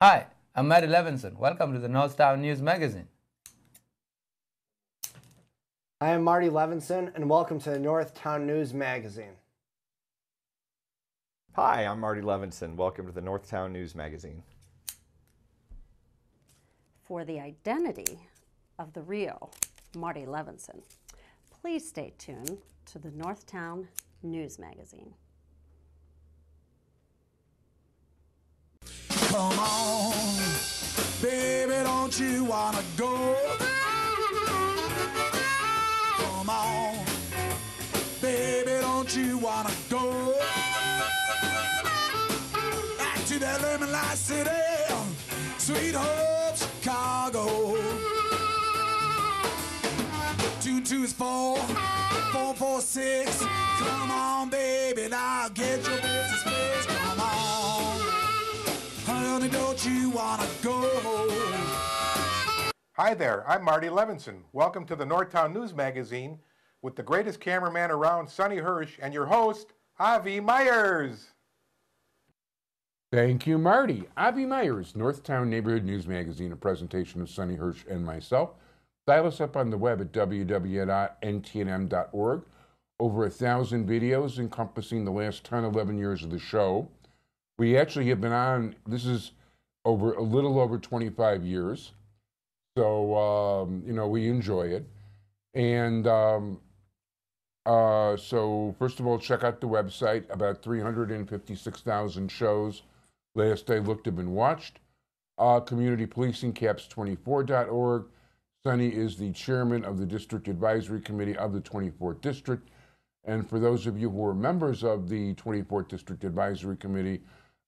Hi, I'm Matt Levinson. Welcome to the Northtown News Magazine. I am Marty Levinson, and welcome to the Northtown News Magazine. Hi, I'm Marty Levinson. Welcome to the Northtown News Magazine. For the identity of the real Marty Levinson, please stay tuned to the Northtown News Magazine. Come on, baby, don't you wanna go? Come on, baby, don't you wanna go? Back to that lemon light city, sweet hope, Chicago. 22 is 4, 446. Come on, baby, now get your business fixed. Come on, honey, don't you wanna go? Hi there, I'm Marty Levinson. Welcome to the Northtown News Magazine with the greatest cameraman around, Sonny Hirsch, and your host, Avi Myers. Thank you, Marty. Avi Myers, Northtown Neighborhood News Magazine, a presentation of Sonny Hirsch and myself. Dial us up on the web at www.ntnm.org. Over 1,000 videos encompassing the last 10, 11 years of the show. We actually have been on, this is over a little over 25 years. So, we enjoy it. And so, first of all, check out the website. About 356,000 shows. Last I looked have been watched. Community Policing, caps24.org. Sonny is the chairman of the District Advisory Committee of the 24th District. And for those of you who are members of the 24th District Advisory Committee,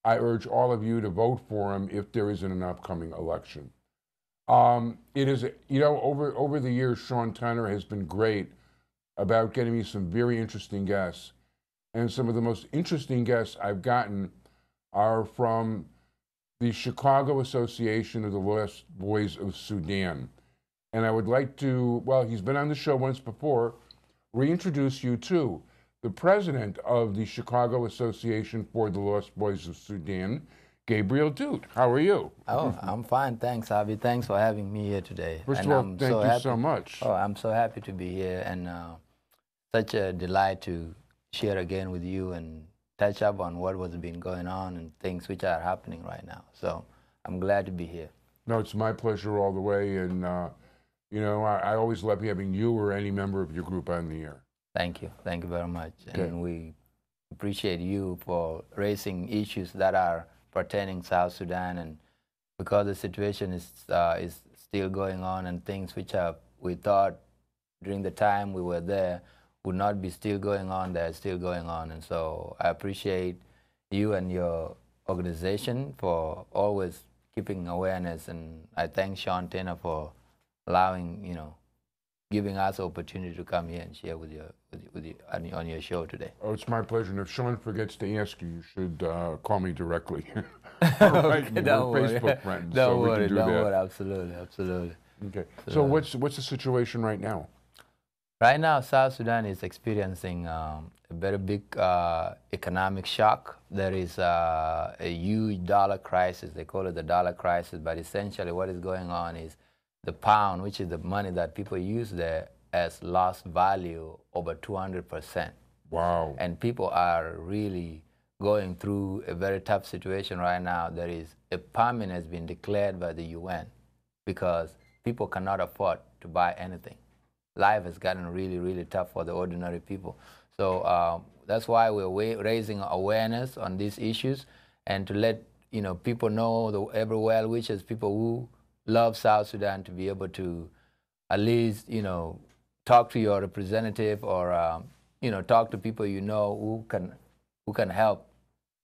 I urge all of you to vote for him if there is an upcoming election. It is, over the years, Sean Tanner has been great about getting me some very interesting guests. And some of the most interesting guests I've gotten are from the Chicago Association of the Lost Boys of Sudan. And I would like to, well, he's been on the show once before, reintroduce you to the president of the Chicago Association for the Lost Boys of Sudan, Gabriel Dut. How are you? Oh, I'm fine. Thanks, Avi. Thanks for having me here today. First of all, thank you so much. Oh, I'm so happy to be here, and such a delight to share again with you and touch up on what was been going on and things which are happening right now. So I'm glad to be here. No, it's my pleasure all the way, and I always love having you or any member of your group on the air. Thank you. Thank you very much. Okay. And we appreciate you for raising issues that are pertaining South Sudan, and because the situation is still going on, and things which we thought during the time we were there would not be still going on, they're still going on. And so I appreciate you and your organization for always keeping awareness, and I thank Sean Tanner for allowing, giving us the opportunity to come here and share with you on your show today. Oh, it's my pleasure. And if Sean forgets to ask you, you should call me directly. Right, Don't worry. Facebook friends. Don't so we worry. can do Don't that. worry. Absolutely. Okay. So what's the situation right now? Right now, South Sudan is experiencing a very big economic shock. There is a huge dollar crisis. They call it the dollar crisis, but essentially what is going on is the pound, which is the money that people use there, has lost value over 200%. Wow. And people are really going through a very tough situation right now. There is a famine has been declared by the UN because people cannot afford to buy anything. Life has gotten really, really tough for the ordinary people. So that's why we're raising awareness on these issues, and to let people know, every well wishes, people who love South Sudan, to be able to at least talk to your representative, or talk to people who can help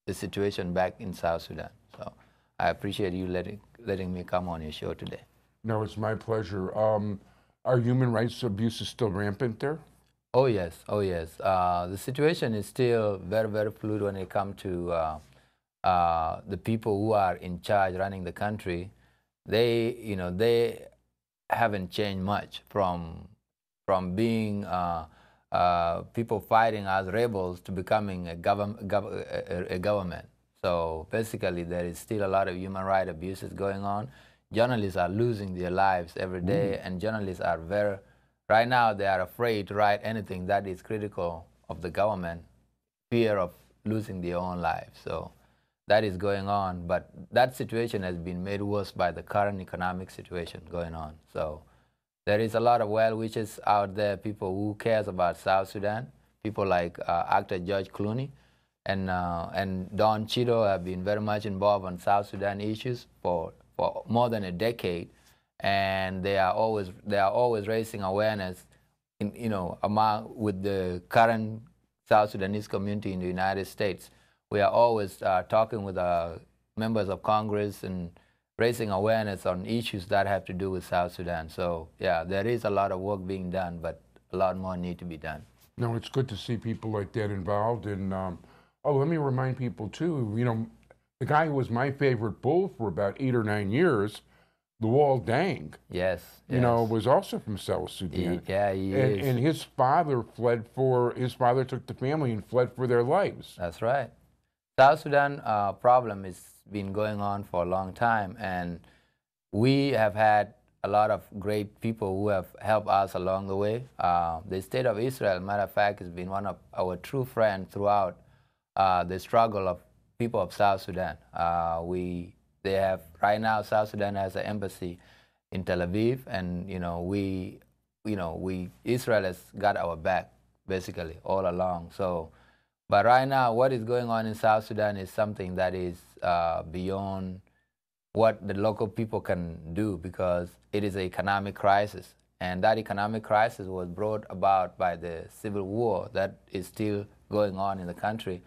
the situation back in South Sudan. So I appreciate you letting me come on your show today. No, it's my pleasure. Are human rights abuses still rampant there? Oh yes. The situation is still very, very fluid when it comes to the people who are in charge running the country. They haven't changed much from being people fighting as rebels to becoming a government. So basically, there is still a lot of human rights abuses going on. Journalists are losing their lives every day, and journalists are right now they are afraid to write anything that is critical of the government, fear of losing their own lives. So that is going on, but that situation has been made worse by the current economic situation going on. So there is a lot of well-wishers out there, people who cares about South Sudan, people like actor George Clooney and Don Cheadle have been very much involved on South Sudan issues for more than a decade, and they are always raising awareness, with the current South Sudanese community in the United States. We are always talking with members of Congress and raising awareness on issues that have to do with South Sudan. So yeah, there is a lot of work being done, but a lot more need to be done. No, it's good to see people like that involved. And let me remind people too, the guy who was my favorite bull for about 8 or 9 years, Luol Deng, was also from South Sudan. He is. And his father took the family and fled for their lives. That's right. South Sudan problem has been going on for a long time, and we have had a lot of great people who have helped us along the way. The State of Israel, matter of fact, has been one of our true friends throughout the struggle of people of South Sudan. They have right now. South Sudan has an embassy in Tel Aviv, and Israel has got our back basically all along. So. But right now, what is going on in South Sudan is something that is beyond what the local people can do, because it is an economic crisis. And that economic crisis was brought about by the civil war that is still going on in the country.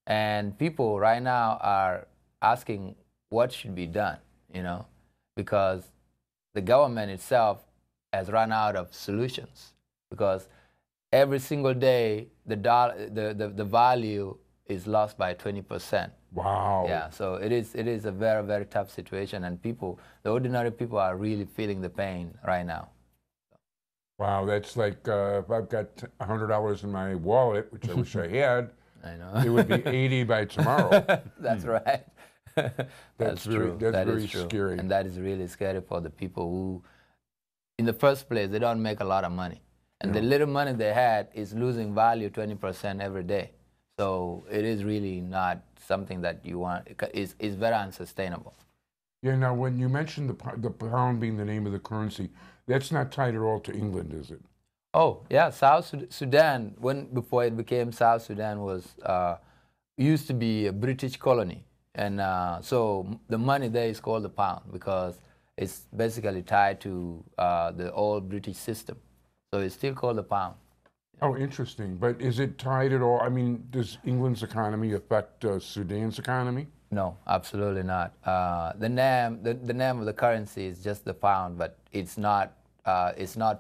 And people right now are asking what should be done, because the government itself has run out of solutions, because every single day, the value is lost by 20%. Wow. Yeah, so it is a very, very tough situation, and the ordinary people are really feeling the pain right now. Wow, that's like if I've got $100 in my wallet, which I wish I had, I know. it would be 80 by tomorrow. That's right. That's true. That's very is true. scary. And that is really scary for the people who, in the first place, they don't make a lot of money. And the little money they had is losing value 20% every day. So it is really not something that you want. It's very unsustainable. Yeah, now when you mentioned the pound being the name of the currency, that's not tied at all to England, is it? Oh, yeah. South Sudan, before it became South Sudan, used to be a British colony. And so the money there is called the pound because it's basically tied to the old British system. So it's still called the pound. Oh, interesting. But is it tied at all? I mean, does England's economy affect Sudan's economy? No, absolutely not. The name of the currency is just the pound, but it's not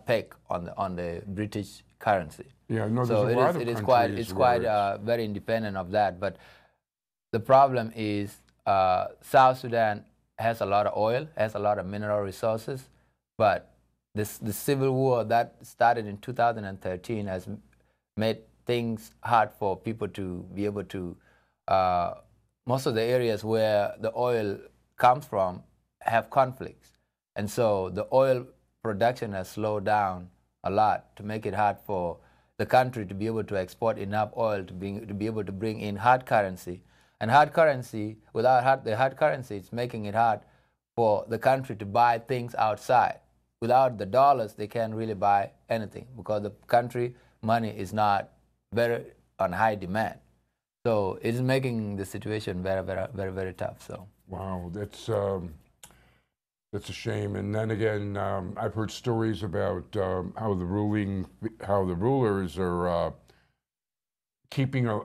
pegged on the British currency. Yeah, no. So there's a lot of countries it's quite very independent of that. But the problem is South Sudan has a lot of oil, has a lot of mineral resources, but the civil war that started in 2013 has made things hard for people to be able to. Most of the areas where the oil comes from have conflicts, and so the oil production has slowed down a lot to make it hard for the country to be able to export enough oil to be able to bring in hard currency. And hard currency, without the hard currency, it's making it hard for the country to buy things outside. Without the dollars, they can't really buy anything because the country money is not very on high demand. So it's making the situation very, very, very, very tough. So wow, that's a shame. And then again, I've heard stories about how the rulers are keeping a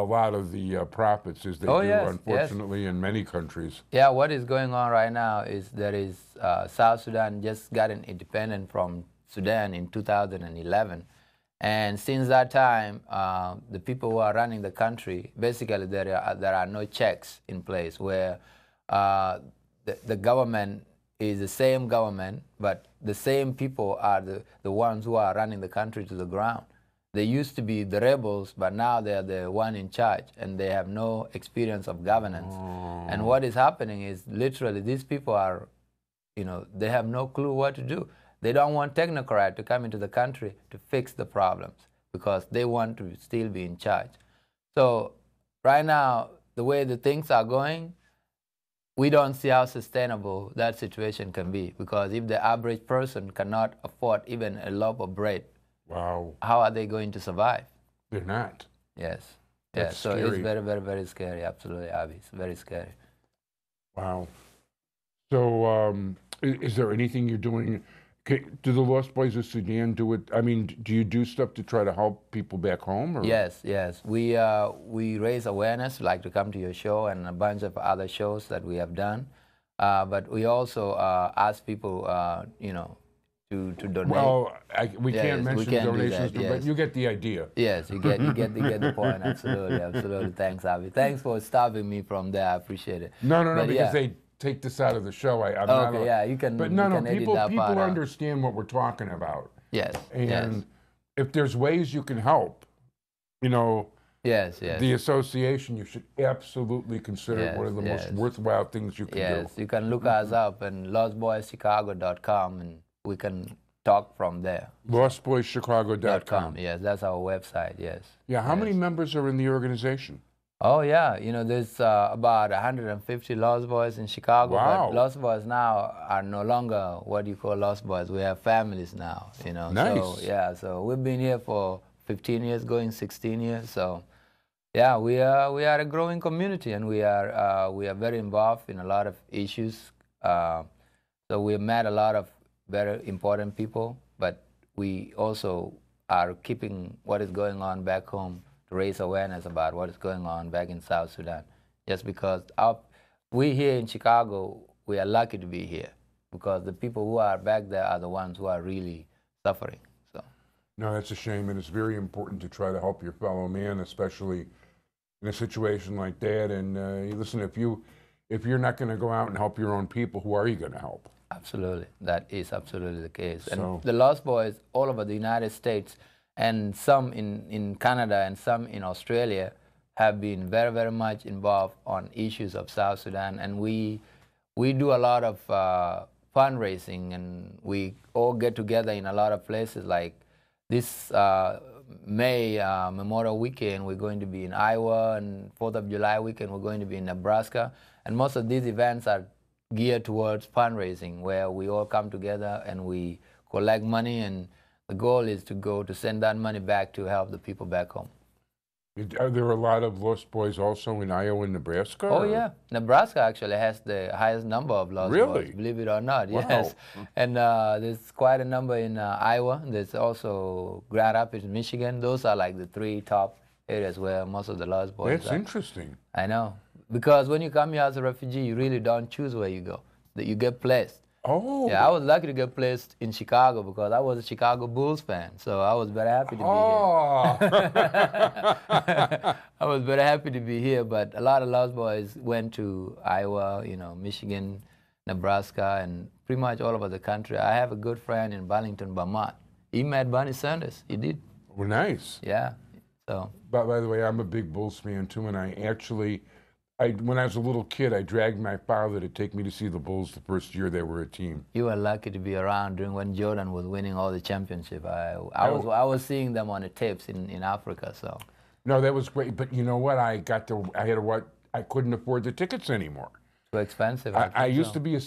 lot of the profits as they do, unfortunately, in many countries. Yeah, what is going on right now is South Sudan just got independent from Sudan in 2011. And since that time, the people who are running the country, basically there are no checks in place where the government is the same government, but the same people are the ones who are running the country to the ground. They used to be the rebels, but now they're the one in charge, and they have no experience of governance. And what is happening is literally these people are, they have no clue what to do. They don't want technocrats to come into the country to fix the problems because they want to still be in charge. So right now, the way the things are going, we don't see how sustainable that situation can be, because if the average person cannot afford even a loaf of bread, wow, how are they going to survive? They're not. Yes. That's yes. So scary. it's very, very, very scary. Absolutely, Avi. It's very scary. Wow. So is there anything you're doing? Do the Lost Boys of Sudan do it? I mean, do you do stuff to try to help people back home? Or? Yes, yes. We raise awareness, like to come to your show and a bunch of other shows that we have done. But we also ask people, to donate. Well, we Yes, can't mention we can do donations, that, yes. but you get the idea. Yes, you get the point. Absolutely, absolutely. Thanks, Avi. Thanks for stopping me from there. I appreciate it. No, But because yeah. they take this out of the show. I'm Okay, not yeah, you can. But you no, can edit people that part out. understand what we're talking about. Yes, And yes, if there's ways you can help, yes, yes. the association, you should absolutely consider it Yes, one of the most yes. worthwhile things you can Yes, do. you can look us up and lostboyschicago.com, and we can talk from there. LostBoysChicago.com. Yes, that's our website. Yes. Yeah, how many Yes. members are in the organization? Oh yeah, there's about 150 Lost Boys in Chicago. Wow. But Lost Boys now are no longer what you call Lost Boys. We have families now. Nice. So yeah, so we've been here for 15 years, going 16 years. So yeah, we are a growing community, and we are very involved in a lot of issues. So we have met a lot of very important people, but we also are keeping what is going on back home to raise awareness about what is going on back in South Sudan. Just because we here in Chicago, we are lucky to be here, because the people who are back there are the ones who are really suffering. So No, that's a shame, and it's very important to try to help your fellow man, especially in a situation like that. And listen, if you're not going to go out and help your own people, who are you going to help? absolutely, that is absolutely the case. So- And the Lost Boys all over the United States, and some in Canada and some in Australia, have been very, very much involved on issues of South Sudan. And we do a lot of fundraising, and we all get together in a lot of places. Like this May Memorial Weekend, we're going to be in Iowa, and 4th of July weekend, we're going to be in Nebraska. And most of these events are geared towards fundraising, where we all come together and we collect money, and the goal is to send that money back to help the people back home. Are there a lot of Lost Boys also in Iowa and Nebraska? Oh or- yeah, Nebraska actually has the highest number of Lost Really? Boys, believe it or not. Wow. Yes, and there's quite a number in Iowa. There's also Grand Rapids, Michigan. Those are like the 3 top areas where most of the Lost Boys That's are. interesting. I know, because when you come here as a refugee, you really don't choose where you go. That you get placed. Oh. Yeah, I was lucky to get placed in Chicago because I was a Chicago Bulls fan, so I was very happy to be here. Oh. I was very happy to be here, but a lot of Lost Boys went to Iowa, Michigan, Nebraska, and pretty much all over the country. I have a good friend in Burlington, Vermont. He met Bernie Sanders. He did. Well, nice. Yeah. So. But by the way, I'm a big Bulls fan too, and when I was a little kid, I dragged my father to take me to see the Bulls the first year they were a team. You were lucky to be around during when Jordan was winning all the championship. I was seeing them on the tapes in Africa. So. No, that was great. But you know what? I couldn't afford the tickets anymore. Too expensive. I used to be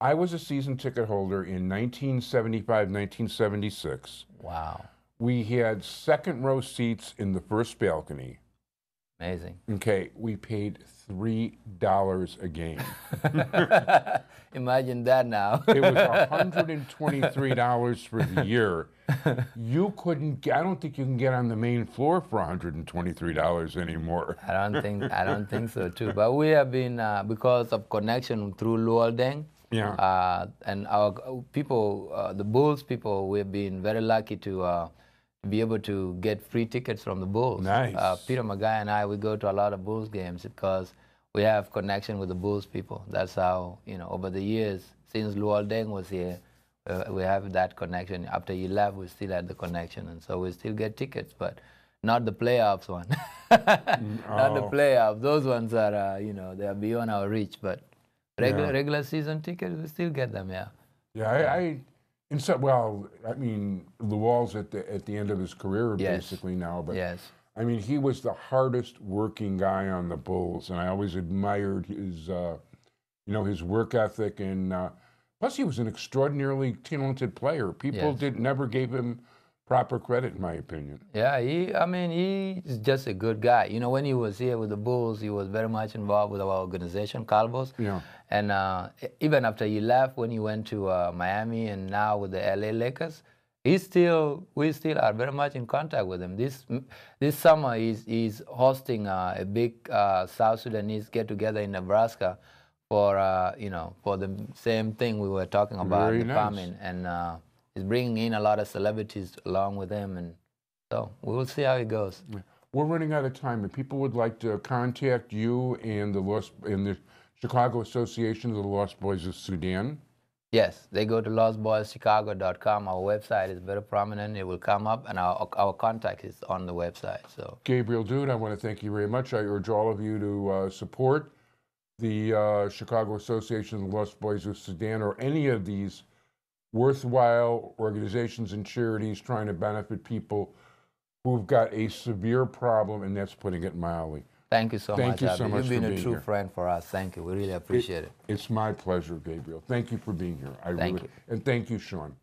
I was a season ticket holder in 1975, 1976. Wow. We had second row seats in the first balcony. Amazing. Okay, we paid $3 a game. Imagine that now. It was $123 for the year. You couldn't. I don't think you can get on the main floor for $123 anymore. I don't think so too. But we have been because of connection through Luol Deng. Yeah. And our people, the Bulls people, we've been very lucky to be able to get free tickets from the Bulls. Nice. Peter Magai and I, we go to a lot of Bulls games because we have connection with the Bulls people. That's how, over the years, since Luol Deng was here, We have that connection. After you left, we still had the connection, and so we still get tickets, but not the playoffs one. Not the playoffs. Those ones are, you know, they are beyond our reach. But regular season tickets, we still get them. Yeah. Yeah, well, I mean, Luol's at the end of his career basically now, but I mean, he was the hardest working guy on the Bulls, and I always admired his, you know, his work ethic, and plus he was an extraordinarily talented player. People never gave him proper credit, in my opinion. Yeah, he's just a good guy. You know, when he was here with the Bulls, he was very much involved with our organization, ALBS. Yeah. And even after he left, when he went to Miami and now with the LA Lakers, we still are very much in contact with him. This summer, he's hosting a big South Sudanese get-together in Nebraska for, you know, for the same thing we were talking about, Very the nice. farming. And he's bringing in a lot of celebrities along with him, and so we will see how it goes. We're running out of time. If people would like to contact you and the Chicago Association of the Lost Boys of Sudan. Yes, they go to lostboyschicago.com. Our website is very prominent. It will come up, and our contact is on the website. So, Gabriel Dut, I want to thank you very much. I urge all of you to support the Chicago Association of the Lost Boys of Sudan, or any of these worthwhile organizations and charities trying to benefit people who've got a severe problem, and that's putting it mildly. thank you so much. Thank you so much You've been for a being true here. friend for us. Thank you. We really appreciate it. It's my pleasure, Gabriel. Thank you for being here. Thank you. And thank you, Sean.